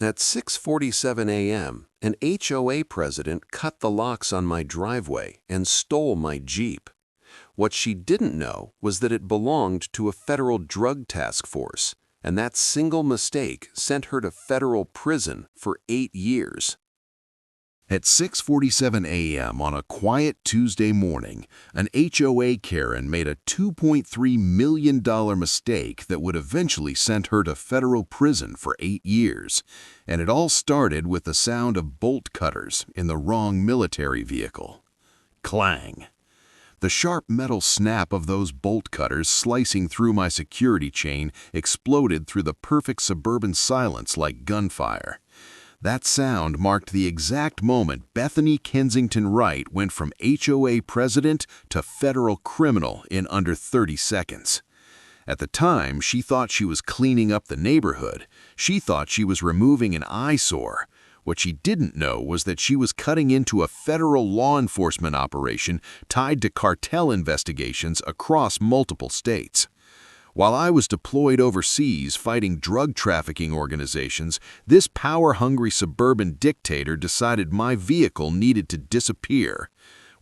At 6:47 a.m., an HOA president cut the locks on my driveway and stole my Jeep. What she didn't know was that it belonged to a federal drug task force, and that single mistake sent her to federal prison for 8 years. At 6:47 a.m. on a quiet Tuesday morning, an HOA Karen made a $2.3 million mistake that would eventually send her to federal prison for 8 years. And it all started with the sound of bolt cutters in the wrong military vehicle. Clang! The sharp metal snap of those bolt cutters slicing through my security chain exploded through the perfect suburban silence like gunfire. That sound marked the exact moment Bethany Kensington Wright went from HOA president to federal criminal in under 30 seconds. At the time, she thought she was cleaning up the neighborhood. She thought she was removing an eyesore. What she didn't know was that she was cutting into a federal law enforcement operation tied to cartel investigations across multiple states. While I was deployed overseas fighting drug trafficking organizations, this power-hungry suburban dictator decided my vehicle needed to disappear.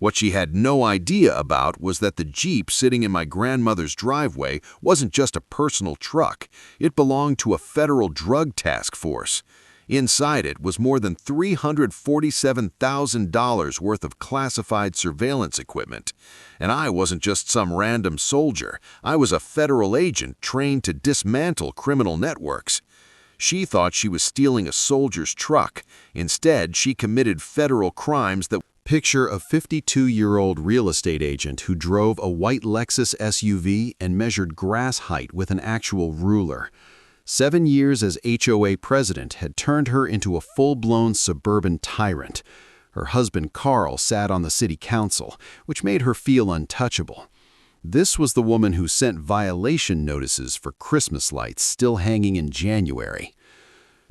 What she had no idea about was that the Jeep sitting in my grandmother's driveway wasn't just a personal truck. It belonged to a federal drug task force. Inside it was more than $347,000 worth of classified surveillance equipment. And I wasn't just some random soldier. I was a federal agent trained to dismantle criminal networks. She thought she was stealing a soldier's truck. Instead, she committed federal crimes that picture a 52-year-old real estate agent who drove a white Lexus SUV and measured grass height with an actual ruler. 7 years as HOA president had turned her into a full-blown suburban tyrant. Her husband Carl sat on the city council, which made her feel untouchable. This was the woman who sent violation notices for Christmas lights still hanging in January.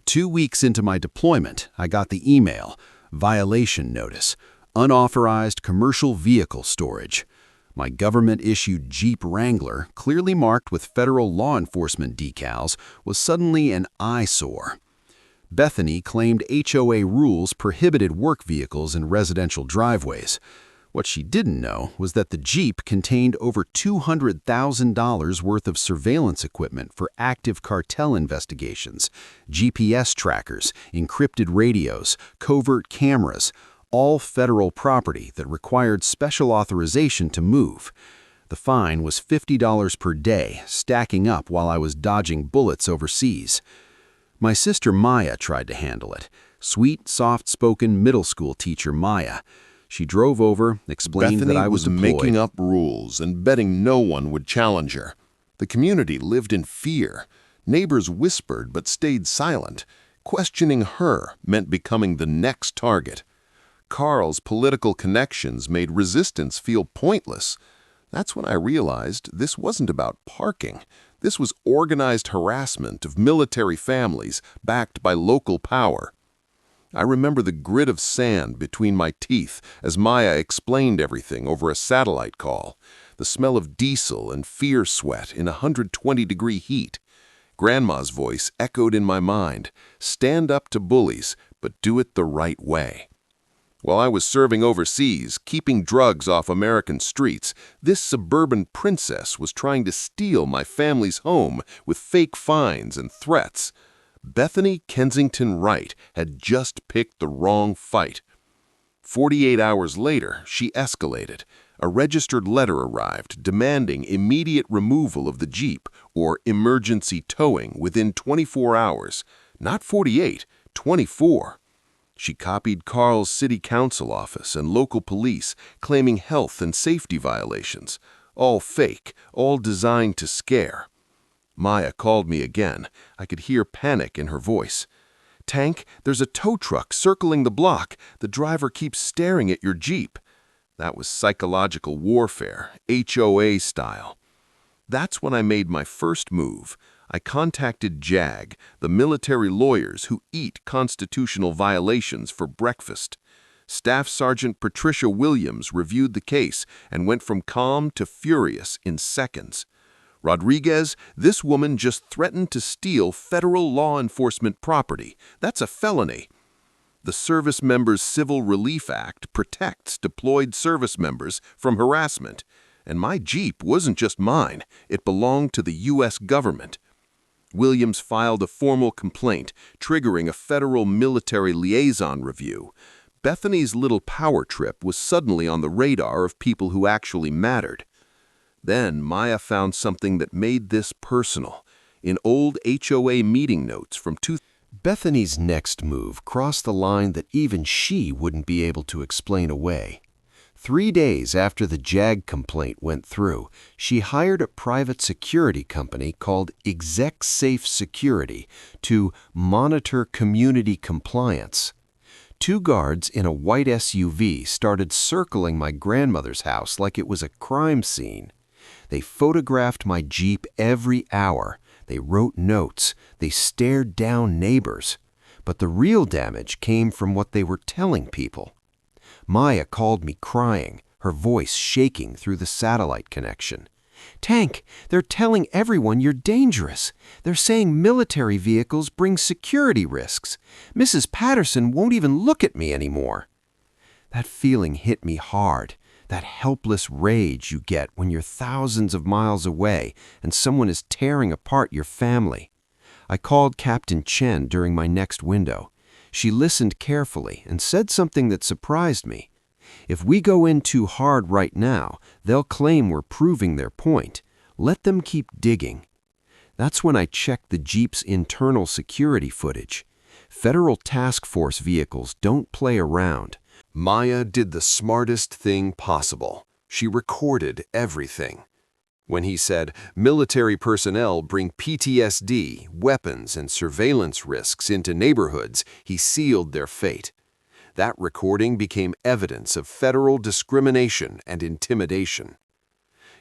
2 weeks into my deployment, I got the email, violation notice, unauthorized commercial vehicle storage. My government-issued Jeep Wrangler, clearly marked with federal law enforcement decals, was suddenly an eyesore. Bethany claimed HOA rules prohibited work vehicles in residential driveways. What she didn't know was that the Jeep contained over $200,000 worth of surveillance equipment for active cartel investigations, GPS trackers, encrypted radios, covert cameras, all federal property that required special authorization to move. The fine was $50 per day, stacking up while I was dodging bullets overseas. My sister Maya tried to handle it. Sweet, soft-spoken middle school teacher Maya. She drove over, explained that I was deployed. Bethany was making up rules and betting no one would challenge her. The community lived in fear. Neighbors whispered but stayed silent. Questioning her meant becoming the next target. Carl's political connections made resistance feel pointless. That's when I realized this wasn't about parking. This was organized harassment of military families backed by local power. I remember the grit of sand between my teeth as Maya explained everything over a satellite call, the smell of diesel and fear sweat in 120-degree heat. Grandma's voice echoed in my mind, stand up to bullies, but do it the right way. While I was serving overseas, keeping drugs off American streets, this suburban princess was trying to steal my family's home with fake fines and threats. Bethany Kensington Wright had just picked the wrong fight. 48 hours later, she escalated. A registered letter arrived demanding immediate removal of the Jeep or emergency towing within 24 hours. Not 48, 24. She copied Carl's city council office and local police, claiming health and safety violations. All fake, all designed to scare. Maya called me again. I could hear panic in her voice. "Tank, there's a tow truck circling the block. The driver keeps staring at your Jeep." That was psychological warfare, HOA style. That's when I made my first move. I contacted JAG, the military lawyers who eat constitutional violations for breakfast. Staff Sergeant Patricia Williams reviewed the case and went from calm to furious in seconds. Rodriguez, this woman just threatened to steal federal law enforcement property. That's a felony. The Service Members Civil Relief Act protects deployed service members from harassment. And my Jeep wasn't just mine. It belonged to the U.S. government. Williams filed a formal complaint, triggering a federal military liaison review. Bethany's little power trip was suddenly on the radar of people who actually mattered. Then Maya found something that made this personal. In old HOA meeting notes from Bethany's next move crossed the line that even she wouldn't be able to explain away. 3 days after the JAG complaint went through, she hired a private security company called Exec Safe Security to monitor community compliance. 2 guards in a white SUV started circling my grandmother's house like it was a crime scene. They photographed my Jeep every hour. They wrote notes. They stared down neighbors. But the real damage came from what they were telling people. Maya called me crying, her voice shaking through the satellite connection. "Tank, they're telling everyone you're dangerous. They're saying military vehicles bring security risks. Mrs. Patterson won't even look at me anymore." That feeling hit me hard. That helpless rage you get when you're thousands of miles away and someone is tearing apart your family. I called Captain Chen during my next window. She listened carefully and said something that surprised me. "If we go in too hard right now, they'll claim we're proving their point. Let them keep digging." That's when I checked the Jeep's internal security footage. Federal task force vehicles don't play around. Maya did the smartest thing possible. She recorded everything. When he said, "Military personnel bring PTSD, weapons, and surveillance risks into neighborhoods," he sealed their fate. That recording became evidence of federal discrimination and intimidation.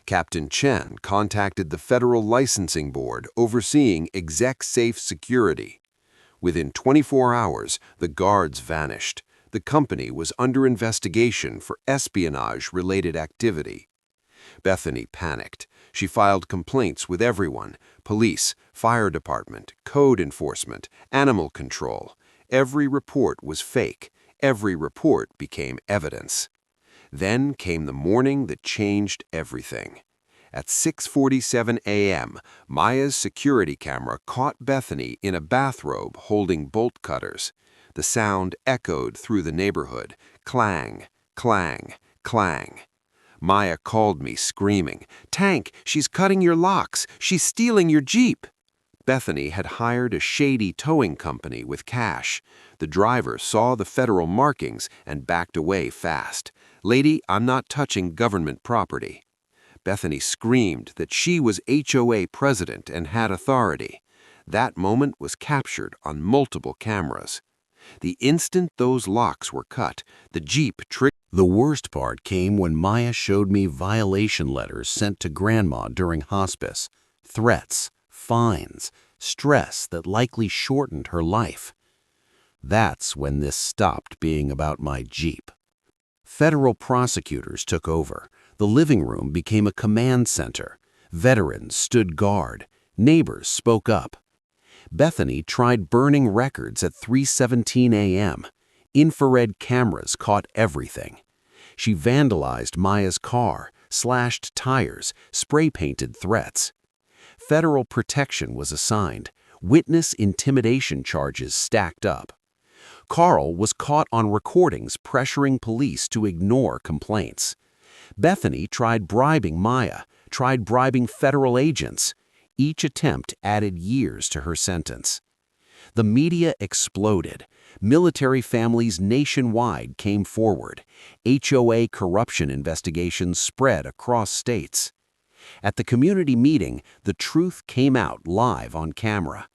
Captain Chen contacted the Federal Licensing Board overseeing Exec Safe Security. Within 24 hours, the guards vanished. The company was under investigation for espionage-related activity. Bethany panicked. She filed complaints with everyone: police, fire department, code enforcement, animal control. Every report was fake. Every report became evidence. Then came the morning that changed everything. At 6:47 a.m., Maya's security camera caught Bethany in a bathrobe holding bolt cutters. The sound echoed through the neighborhood. Clang, clang, clang. Maya called me, screaming, "Tank, she's cutting your locks. She's stealing your Jeep." Bethany had hired a shady towing company with cash. The driver saw the federal markings and backed away fast. "Lady, I'm not touching government property." Bethany screamed that she was HOA president and had authority. That moment was captured on multiple cameras. The instant those locks were cut, the Jeep triggered. The worst part came when Maya showed me violation letters sent to Grandma during hospice. Threats, fines, stress that likely shortened her life. That's when this stopped being about my Jeep. Federal prosecutors took over. The living room became a command center. Veterans stood guard. Neighbors spoke up. Bethany tried burning records at 3:17 a.m. Infrared cameras caught everything. She vandalized Maya's car, slashed tires, spray-painted threats. Federal protection was assigned. Witness intimidation charges stacked up. Carl was caught on recordings pressuring police to ignore complaints. Bethany tried bribing Maya, tried bribing federal agents. Each attempt added years to her sentence. The media exploded. Military families nationwide came forward. HOA corruption investigations spread across states. At the community meeting, the truth came out live on camera.